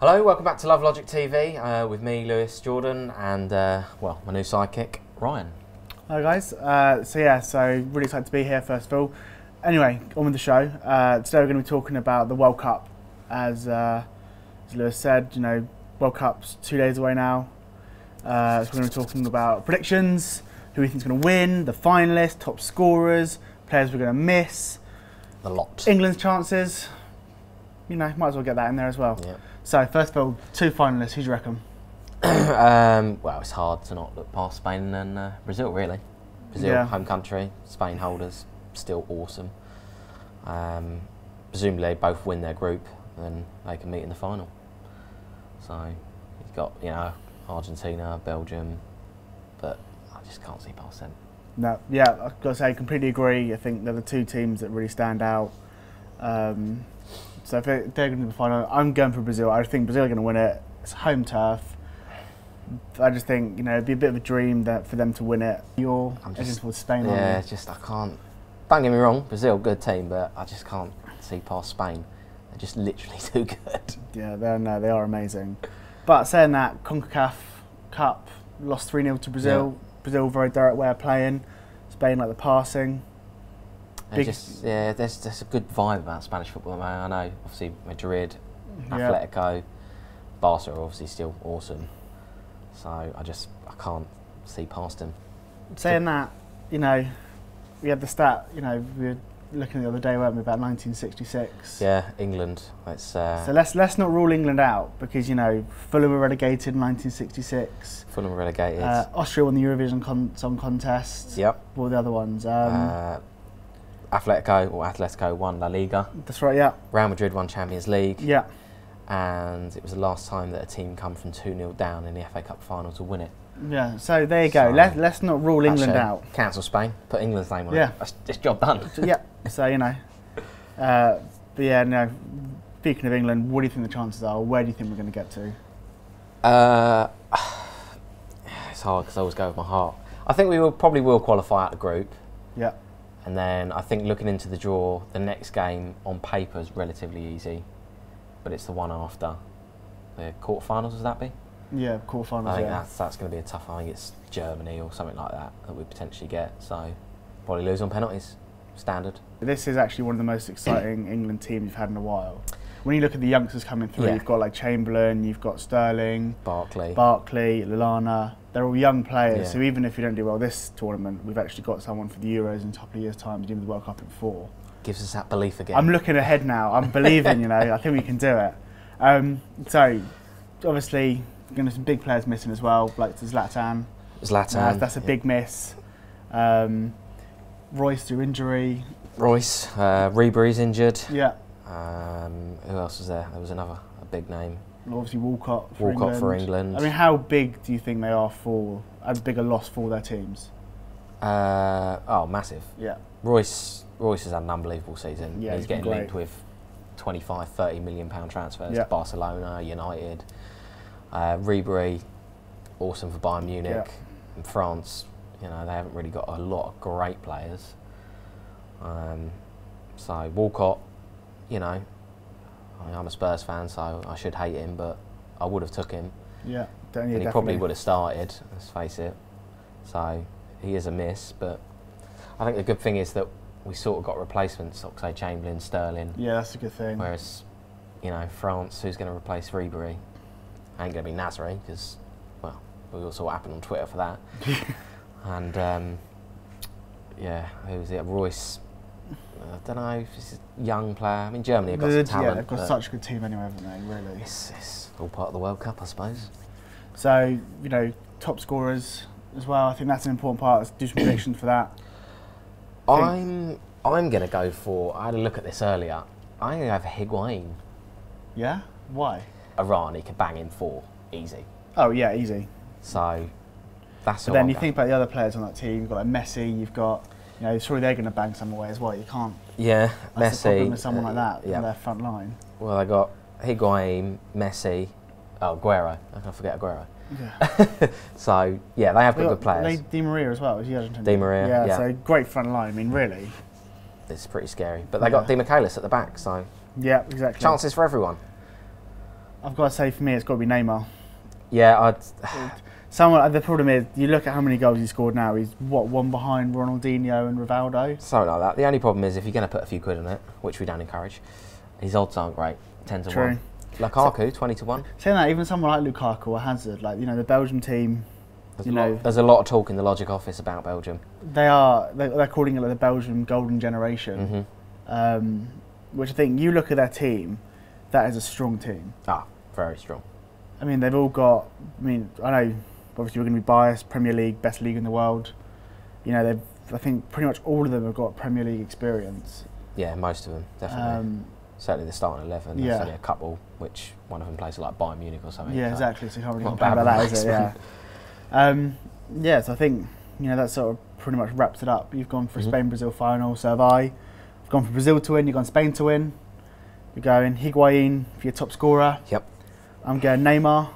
Hello, welcome back to Love Logic TV with me, Lewis, Jordan, and well, my new sidekick, Ryan. Hi guys. So really excited to be here first of all. Anyway, on with the show. Today we're going to be talking about the World Cup. As Lewis said, you know, World Cup's 2 days away now. So we're going to be talking about predictions, who we think is going to win, the finalists, top scorers, players we're going to miss, The lot. England's chances. You know, might as well get that in there as well. Yep. So first of all, 2 finalists. Who do you reckon? Well, it's hard to not look past Spain and Brazil, really. Brazil, Yeah. home country, Spain holders, still awesome. Presumably they both win their group, then they can meet in the final. So you've got, you know, Argentina, Belgium, but I just can't see past them. No, yeah, I've got to say, completely agree. I think they're the 2 teams that really stand out. So if they're going to the final, I'm going for Brazil. I think Brazil are going to win it. It's home turf. I just think, you know, it'd be a bit of a dream that for them to win it. You're edging towards Spain, aren't you? Yeah, just I can't. Don't get me wrong, Brazil, good team, but I just can't see past Spain. They're just literally too good. Yeah, they are amazing. But saying that, CONCACAF Cup lost 3-0 to Brazil. Yeah. Brazil, very direct way of playing. Spain like the passing. Just, yeah, there's a good vibe about Spanish football, man. I know, obviously, Madrid, Yeah. Atletico, Barca are obviously still awesome. So I can't see past them. Saying that, you know, we had the stat, you know, we were looking the other day, weren't we, about 1966. Yeah, England. Let's. So let's not rule England out because, you know, Fulham were relegated in 1966. Fulham were relegated. Austria won the Eurovision Song Contest. Yep. What were the other ones? Atletico won La Liga. That's right. Yeah. Real Madrid won Champions League. Yeah. And it was the last time that a team come from 2-0 down in the FA Cup final to win it. Yeah. So there you go. So Let's not rule England out. Cancel Spain. Put England's name on Yeah. it. It's job done. Yeah. So you know. But yeah. No. Speaking of England, what do you think the chances are? Where do you think we're going to get to? It's hard because I always go with my heart. I think we probably will qualify out the group. Yeah. And then I think looking into the draw, the next game on paper is relatively easy, but it's the one after. The quarterfinals, would that be? Yeah. Quarterfinals. I think Yeah. that's going to be a tough one. I think it's Germany or something like that we potentially get. So probably lose on penalties, standard. This is actually one of the most exciting England teams you've had in a while. When you look at the youngsters coming through, Yeah. you've got like Chamberlain, you've got Sterling, Barkley, Lallana. They're all young players, Yeah. so even if you don't do well this tournament, we've actually got someone for the Euros in a couple of years' time to do the World Cup in 4. gives us that belief again. I'm looking ahead now. I'm believing, you know. I think we can do it. So, obviously, going to some big players missing as well, like Zlatan. That's a big miss. Royce through injury. Royce, Ribery's injured. Yeah. Who else was there? There was a big name. And obviously Walcott for England. I mean, how big do you think they are for, as big a loss for their teams? Massive. Yeah. Royce has had an unbelievable season. Yeah, he's getting linked with 25, 30 million pound transfers to Barcelona, United. Ribery, awesome for Bayern Munich. Yeah. In France, you know, they haven't really got a lot of great players. So Walcott, you know, I'm a Spurs fan, so I should hate him, but I would have took him. Yeah. And he probably would have started, let's face it. So he is a miss, but I think the good thing is that we sort of got replacements, Oxlade-Chamberlain, Sterling. Yeah, that's a good thing. Whereas, you know, France, who's going to replace Ribery? Ain't going to be Nasri, because, well, we all saw what happened on Twitter for that. And, yeah, who's it? Royce. I don't know if he's a young player. I mean, Germany have got some talent. Yeah, they've got such a good team anyway, haven't they, really? It's all part of the World Cup, I suppose. So, you know, top scorers as well. I think that's an important part. Let's do some predictions for that. I'm going to go for, I had a look at this earlier, I'm going to go for Higuain. Yeah? Why? Iran, he could bang in 4, easy. Oh, yeah, easy. So, that's But then you think about the other players on that team, you've got like Messi, you've got, you know, surely they're going to bang some away as well. You can't. Yeah, that's Messi. the problem with someone like that yeah. on their front line. Well, they got Higuain, Messi, Aguero. I can't forget Aguero. Yeah. So, yeah, they have got good players. Di Maria as well, is he Argentinian? Di Maria, yeah. So great front line, I mean, really. It's pretty scary. But they got Di Michaelis at the back, so Yeah, exactly. chances for everyone. I've got to say, for me, it's got to be Neymar. Yeah, The problem is, you look at how many goals he scored now. He's one behind Ronaldinho and Rivaldo. something like that. The only problem is if you're going to put a few quid on it, which we don't encourage, his odds aren't great. 10 to True. 1. Lukaku, 20 to 1. Saying that, even someone like Lukaku or Hazard, like, you know, the Belgium team, There's a lot of talk in the Logic office about Belgium. they're calling it like the Belgium golden generation. Which I think, you look at their team, that is a strong team. Ah, very strong. I mean, they've all got, I know, obviously we're going to be biased, Premier League, best league in the world. You know, I think pretty much all of them have got Premier League experience. Yeah, most of them, definitely. Certainly the starting 11. There's only a couple, which one of them plays at like Bayern Munich or something. Yeah, so exactly. So you can't really not complain bad about that, is it? replacement. Yeah. So I think, you know, that sort of pretty much wraps it up. You've gone for a Spain-Brazil final, so have I. You've gone for Brazil to win, you've gone Spain to win. You're going Higuain for your top scorer. Yep. I'm going Neymar.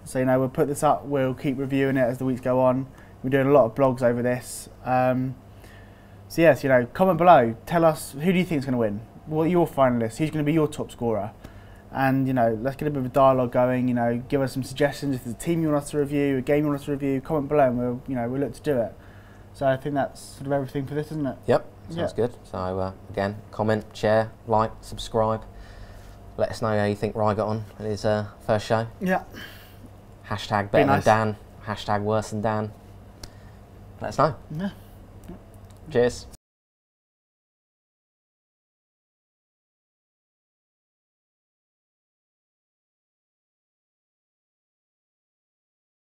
So, you know, we'll put this up, we'll keep reviewing it as the weeks go on. We're doing a lot of blogs over this. So yes, you know, comment below. Tell us, who do you think is going to win? What are your finalists? Who's going to be your top scorer? And, you know, let's get a bit of a dialogue going. You know, give us some suggestions. If there's a team you want us to review, a game you want us to review, comment below and we'll look to do it. So I think that's sort of everything for this, isn't it? Yep, sounds good. So again, comment, share, like, subscribe. Let us know how you think Rye got on at his first show. Yeah. Hashtag better than Dan. Hashtag worse than Dan. Let us know. Yeah. Cheers.